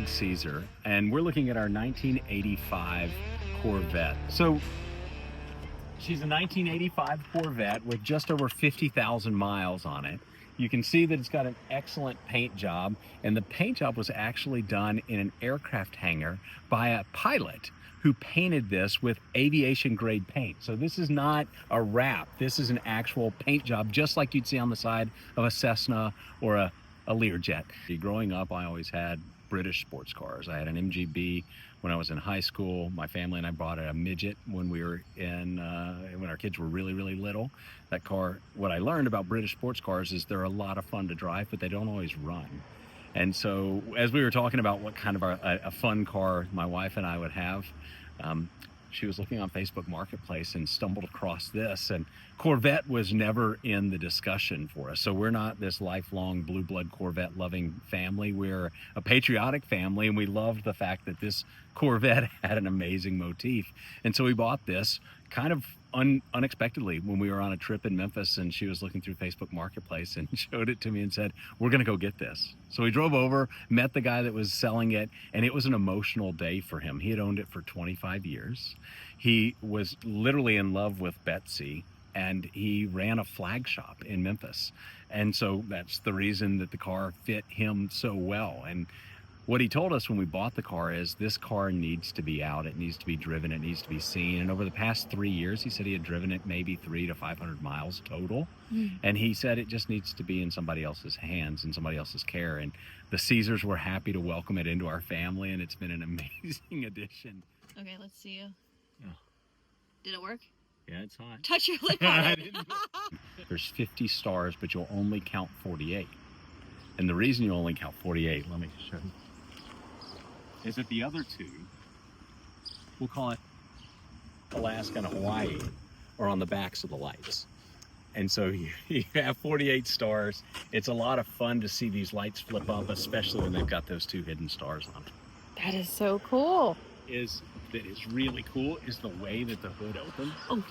big Caesar, and we're looking at our 1985 Corvette. So she's a 1985 Corvette with just over 50,000 miles on it. You can see that it's got an excellent paint job, and the paint job was actually done in an aircraft hangar by a pilot who painted this with aviation grade paint. So this is not a wrap. This is an actual paint job, just like you'd see on the side of a Cessna or a Learjet. Growing up, I always had British sports cars. I had an MGB when I was in high school. My family and I bought a midget when we were when our kids were really, really little. That car, what I learned about British sports cars is they're a lot of fun to drive, but they don't always run. And so as we were talking about what kind of a fun car my wife and I would have, she was looking on Facebook Marketplace and stumbled across this, and Corvette was never in the discussion for us. So we're not this lifelong blue blood Corvette loving family. We're a patriotic family, and we loved the fact that this Corvette had an amazing motif. And so we bought this kind of unexpectedly when we were on a trip in Memphis, and she was looking through Facebook Marketplace and showed it to me and said, we're gonna go get this. So we drove over, met the guy that was selling it, and it was an emotional day for him. He had owned it for 25 years. He was literally in love with Betsy, and he ran a flag shop in Memphis. And so that's the reason that the car fit him so well. And what he told us when we bought the car is this car needs to be out, it needs to be driven, it needs to be seen. And over the past 3 years, he said he had driven it maybe 300 to 500 miles total. And he said it just needs to be in somebody else's hands and somebody else's care. And the Caesars were happy to welcome it into our family, and it's been an amazing addition. Okay, let's see you. Oh. Did it work? Yeah, it's hot. Touch your lip on it. There's 50 stars, but you'll only count 48. And the reason you only count 48, let me show you, is that the other two, we'll call it Alaska and Hawaii, are on the backs of the lights. And so you have 48 stars. It's a lot of fun to see these lights flip up, especially when they've got those two hidden stars on them. That is so cool. That is really cool is the way that the hood opens. Oh,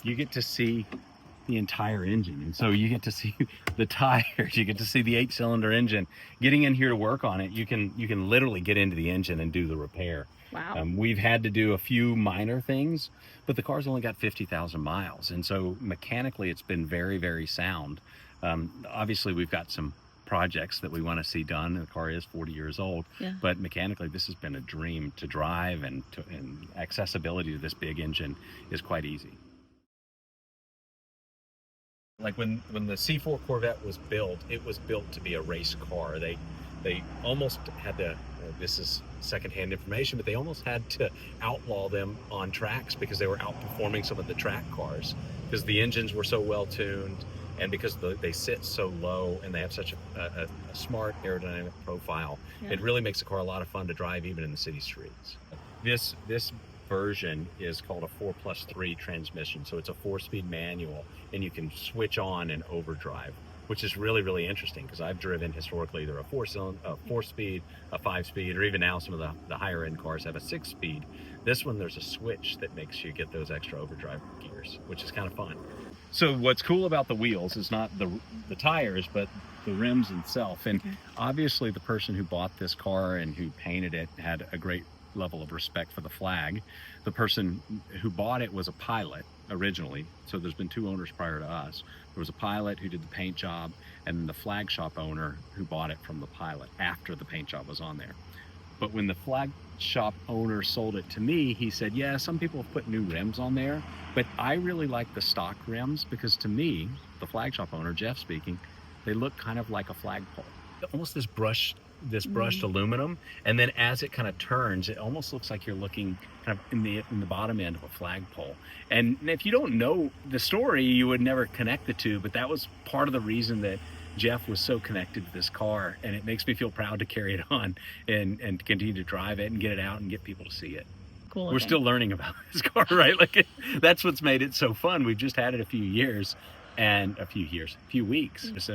you get to see the entire engine, and so you get to see the tires, you get to see the 8-cylinder engine. Getting in here to work on it, you can literally get into the engine and do the repair. Wow. We've had to do a few minor things, but the car's only got 50,000 miles, and so mechanically it's been very, very sound. Obviously we've got some projects that we want to see done. The car is 40 years old, but mechanically this has been a dream to drive, and accessibility to this big engine is quite easy. Like when the C4 Corvette was built, it was built to be a race car. They almost had to, this is secondhand information, but they almost had to outlaw them on tracks because they were outperforming some of the track cars, because the engines were so well tuned, and because they sit so low and they have such a smart aerodynamic profile. It really makes the car a lot of fun to drive even in the city streets. This version is called a 4+3 transmission, so it's a 4-speed manual, and you can switch on and overdrive, which is really, really interesting, because I've driven historically either a 4-speed, a 5-speed, or even now some of the higher end cars have a 6-speed. This one, there's a switch that makes you get those extra overdrive gears, which is kind of fun. So what's cool about the wheels is not the tires, but the rims itself. And obviously the person who bought this car and who painted it had a great level of respect for the flag. The person who bought it was a pilot originally, so there's been 2 owners prior to us. There was a pilot who did the paint job, and then the flag shop owner who bought it from the pilot after the paint job was on there. But when the flag shop owner sold it to me, he said, yeah, some people have put new rims on there, but I really like the stock rims, because to me, the flag shop owner, Jeff speaking, they look kind of like a flagpole. Almost this brushed aluminum, and then as it kind of turns, it almost looks like you're looking kind of in the bottom end of a flagpole. And if you don't know the story, you would never connect the two, but that was part of the reason that Jeff was so connected to this car, and it makes me feel proud to carry it on and continue to drive it and get it out and get people to see it. Cool. We're still learning about this car, right? Like that's what's made it so fun. We've just had it a few weeks. I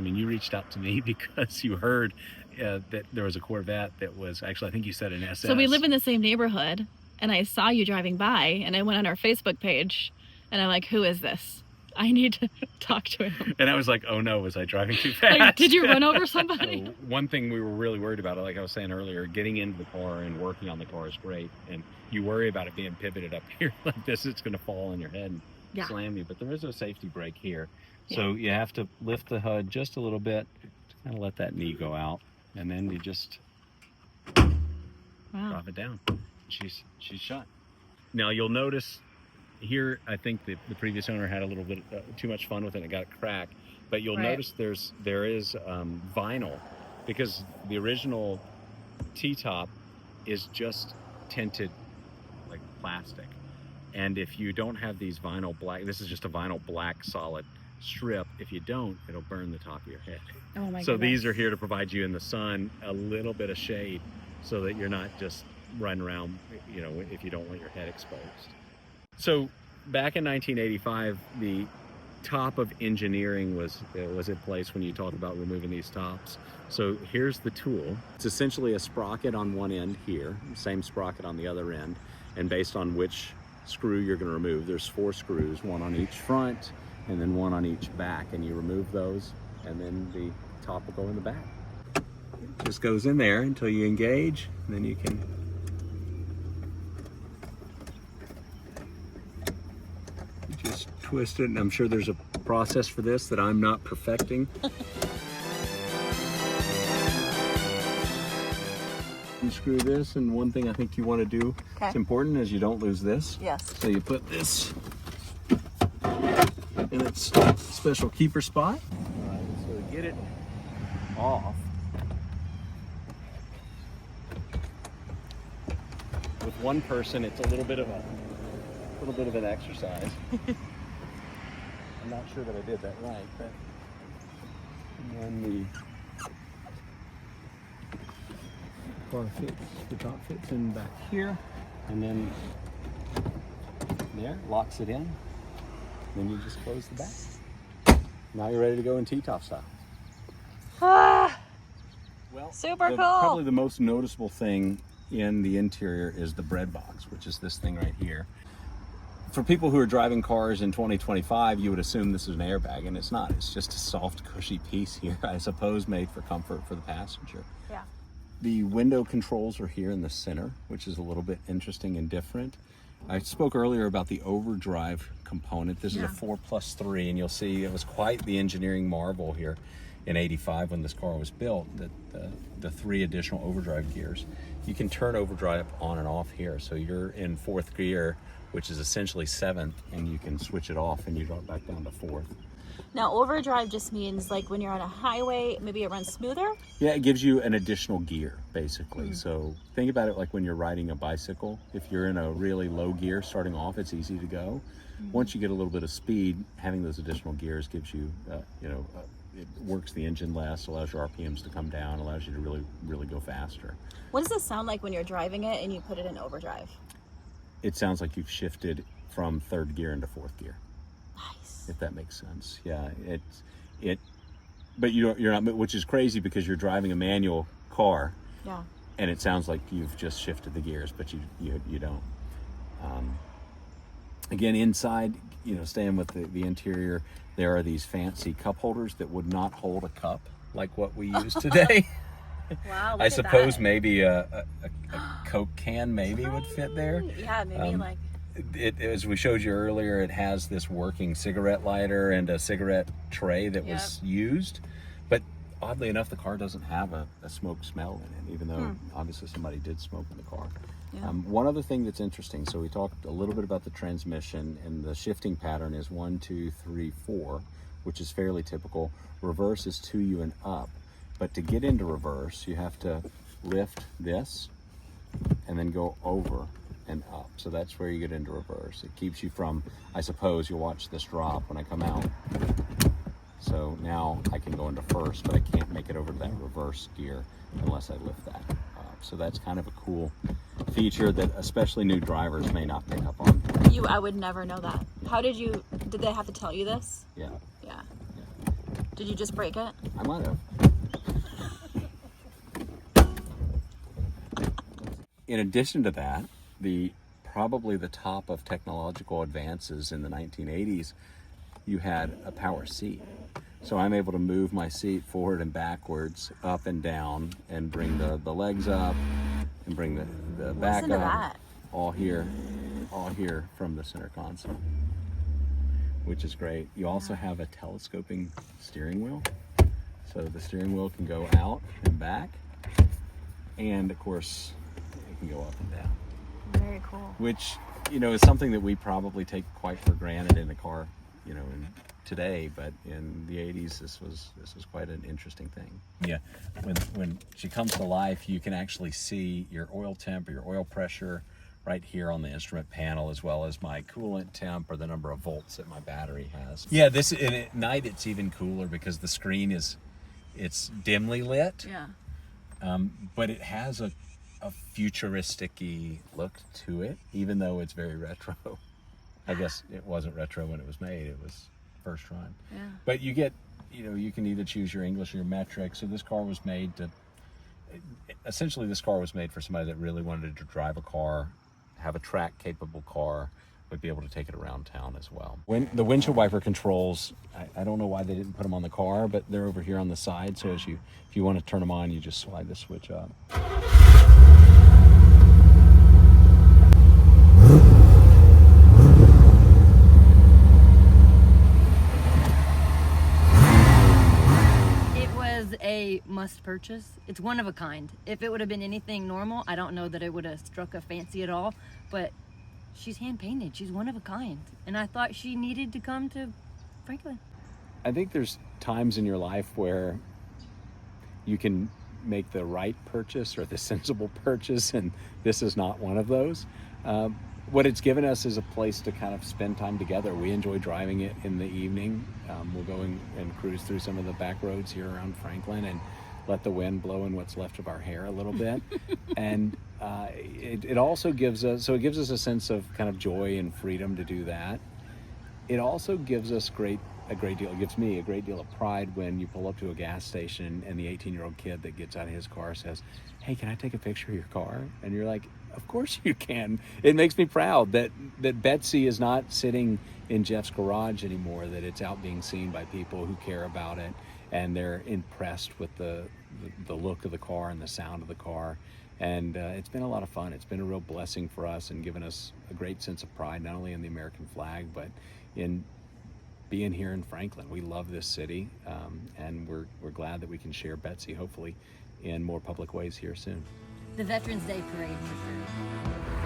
mean, you reached out to me because you heard that there was a Corvette that was actually, I think you said an SS. So we live in the same neighborhood, and I saw you driving by, and I went on our Facebook page, and I'm like, who is this? I need to talk to him. And I was like, oh no, was I driving too fast? Like, did you run over somebody? So one thing we were really worried about, like I was saying earlier, getting into the car and working on the car is great. And you worry about it being pivoted up here like this, it's going to fall on your head and slam you. But there is a safety brake here. So you have to lift the HUD just a little bit to kind of let that knee go out. And then you just drop it down. She's shut. Now you'll notice here, I think the previous owner had a little bit too much fun with it and it got cracked. But you'll notice there is vinyl, because the original T-top is just tinted like plastic. And if you don't have these vinyl black, this is just a vinyl black solid strip. If you don't, it'll burn the top of your head. Oh my So these are here to provide you in the sun a little bit of shade so that you're not just running around, you know, if you don't want your head exposed. So back in 1985, the top of engineering was in place when you talk about removing these tops. So here's the tool. It's essentially a sprocket on one end here, same sprocket on the other end, and based on which screw you're going to remove, there's 4 screws, one on each front and then one on each back, and you remove those and then the top will go in the back. It just goes in there until you engage, and then you can just twist it. And I'm sure there's a process for this that I'm not perfecting. Unscrew this, and one thing I think you want to do, it's important, is you don't lose this. Yes. So you put this in its special keeper spot. All right, so to get it off, with one person, it's a little bit of an exercise. I'm not sure that I did that right, but and then the top fits in back here, and then there, locks it in. Then you just close the back. Now you're ready to go in T-top style. Well, super cool. Probably the most noticeable thing in the interior is the bread box, which is this thing right here. For people who are driving cars in 2025, you would assume this is an airbag, and it's not. It's just a soft, cushy piece here, I suppose, made for comfort for the passenger. Yeah. The window controls are here in the center, which is a little bit interesting and different. I spoke earlier about the overdrive component. This is a 4+3, and you'll see it was quite the engineering marvel here in '85 when this car was built, that the 3 additional overdrive gears. You can turn overdrive on and off here. So you're in 4th gear, which is essentially 7th, and you can switch it off and you drop back down to 4th. Now, overdrive just means like when you're on a highway, maybe it runs smoother? Yeah, it gives you an additional gear, basically. So think about it like when you're riding a bicycle. If you're in a really low gear starting off, it's easy to go. Once you get a little bit of speed, having those additional gears gives you, it works the engine less, allows your RPMs to come down, allows you to really, really go faster. What does this sound like when you're driving it and you put it in overdrive? It sounds like you've shifted from 3rd gear into 4th gear. Nice. If that makes sense. Yeah, but you're not, which is crazy because you're driving a manual car. Yeah. And it sounds like you've just shifted the gears, but you don't. Again, inside, staying with the interior, there are these fancy cup holders that would not hold a cup like what we use today. Wow. I suppose maybe a Coke can would fit there. Yeah, maybe As we showed you earlier, it has this working cigarette lighter and a cigarette tray that was used. But oddly enough, the car doesn't have a smoke smell in it, even though obviously somebody did smoke in the car. Yeah. One other thing that's interesting, so we talked a little bit about the transmission, and the shifting pattern is 1, 2, 3, 4, which is fairly typical. Reverse is 2U and up. But to get into reverse, you have to lift this and then go over and up. So that's where you get into reverse. It keeps you from, I suppose you'll watch this drop when I come out. So now I can go into first, but I can't make it over to that reverse gear unless I lift that up. So that's kind of a cool feature that especially new drivers may not pick up on. I would never know that. Did they have to tell you this? Yeah. Yeah. Did you just break it? I might have. In addition to that, probably the top of technological advances in the 1980s you had a power seat. So I'm able to move my seat forward and backwards, up and down, and bring the legs up and bring the back Listen to up. that. All here from the center console, which is great. You also have a telescoping steering wheel. So the steering wheel can go out and back. And of course, it can go up and down. Very cool. Which, is something that we probably take quite for granted in a car, today, but in the 80s, this was quite an interesting thing. Yeah, when she comes to life, you can actually see your oil temp or your oil pressure right here on the instrument panel, as well as my coolant temp or the number of volts that my battery has. Yeah, and at night it's even cooler because the screen it's dimly lit. Yeah. But it has a futuristic-y look to it, even though it's very retro. I guess it wasn't retro when it was made. It was first run. Yeah. But you get, you can either choose your English or your metric. So this car was made essentially this car was made for somebody that really wanted to drive a car, have a track-capable car, but be able to take it around town as well. When the windshield wiper controls, I don't know why they didn't put them on the car, but they're over here on the side. So if you want to turn them on, you just slide the switch up. A must purchase. It's one of a kind. If it would have been anything normal, I don't know that it would have struck a fancy at all, but she's hand painted. She's one of a kind. And I thought she needed to come to Franklin. I think there's times in your life where you can make the right purchase or the sensible purchase, and this is not one of those. What it's given us is a place to kind of spend time together. We enjoy driving it in the evening. We'll go and cruise through some of the back roads here around Franklin and let the wind blow in what's left of our hair a little bit. And it also gives us a sense of kind of joy and freedom to do that. It also gives us it gives me a great deal of pride when you pull up to a gas station and the 18-year-old kid that gets out of his car says, "Hey, can I take a picture of your car?" And you're like, "Of course you can." It makes me proud that Betsy is not sitting in Jeff's garage anymore, that it's out being seen by people who care about it and they're impressed with the look of the car and the sound of the car. And it's been a lot of fun. It's been a real blessing for us and given us a great sense of pride, not only in the American flag, but in being here in Franklin. We love this city, and we're glad that we can share Betsy, hopefully, in more public ways here soon. The Veterans Day Parade for sure.